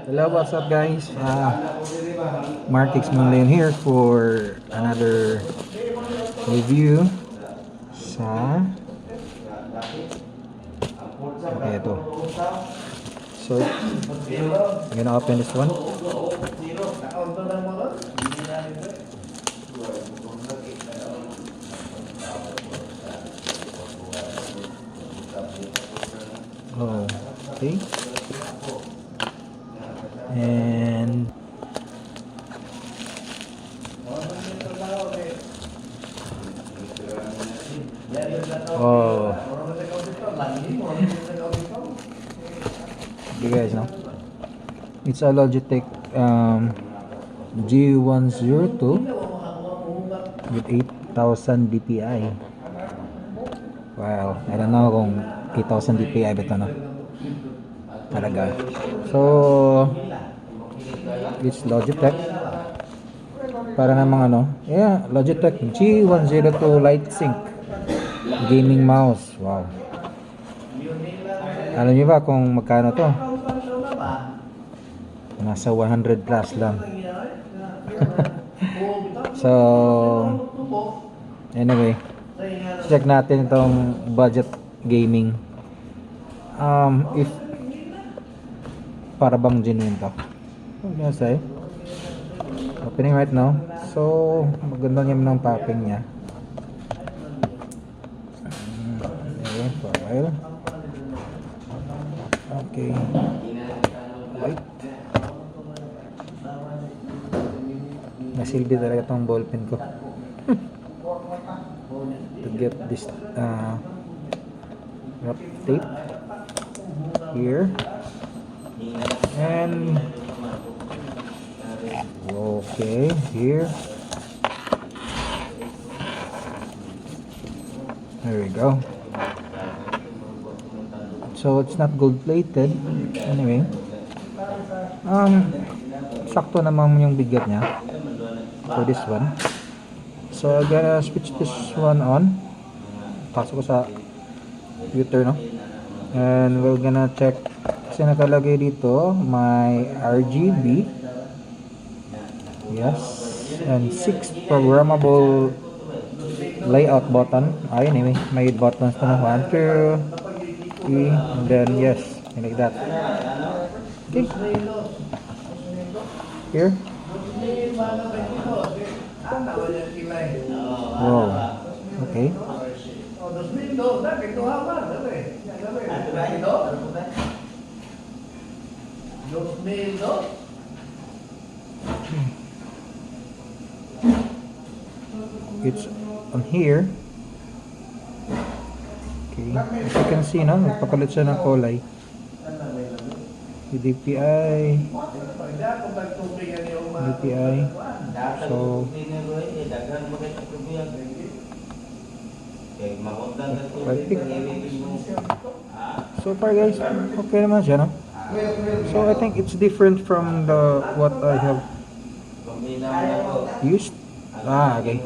Hello, what's up guys? Mark X Manlin here for another review sa ito. So, I'm gonna open this one. Oh, okay. And oh, you guys know it's a Logitech G102 with 8000 dpi. Well, I don't know kung 8000 dpi ba ito, no? Talaga. So it's Logitech, para namang Logitech G102 Lightsync gaming mouse. Wow, alam niyo ba kung magkano to? Nasa 100 plus lang. So anyway, check natin itong budget gaming, if para bang genuine to. What can I say? Opening right now. So maganda niya ng packing niya. Okay, file. Okay. Right. Nasilbi talaga tong ballpen ko to get this wrap tape here. And okay, here. There we go. So it's not gold plated. Anyway, sakto naman yung bigat niya for this one. So I'm gonna switch this one on. Pasok ko sa computer, no? And we're gonna check. Kasi nakalagay dito may RGB, yes, and 6 programmable layout button. Anyway, may buttons na 1, 2, 3, and then yes, like that. Okay, here. Wow, okay. It's on here. Okay, as you can see, no, nagpapalit siya ng kulay. DPI. So perfect. So far guys, okay naman siya, no? So I think it's different from the what I have used. Okay.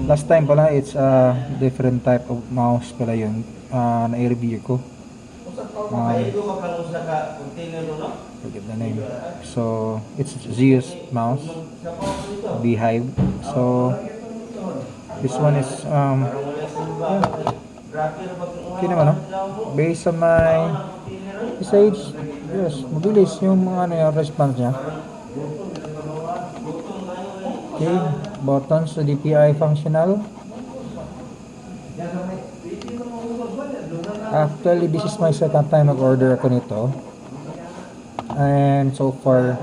Last time pala, it's a different type of mouse pala yun na-review ko. Forget the name. So it's Zeus mouse, Beehive. So this one is okay naman, no? Based on my usage, yes, mabilis yung mga yung response niya. Okay, buttons, DPI functional. Actually, this is my second time mag-order ako nito. And so far,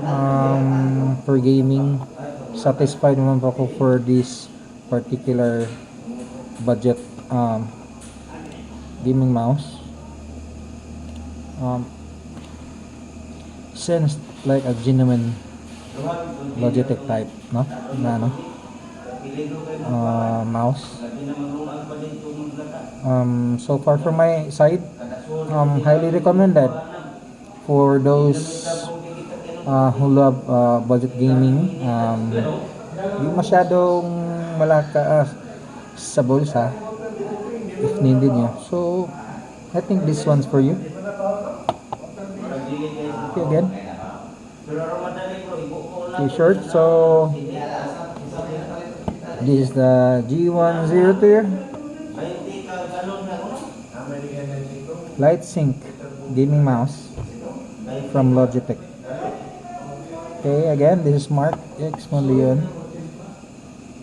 for gaming, satisfied naman po ako for this particular budget gaming mouse. Seems like a genuine Logitech type, no? Mouse. So far from my side, highly recommended for those who love budget gaming. Yung masyadong malaka sa bulsa if needed nyo. So I think this one's for you. Okay, again, t-shirt. So this is the G102 LightSync gaming mouse from Logitech. Okay, again, this is Mark X Monleon.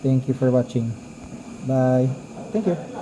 Thank you for watching. Bye. Thank you.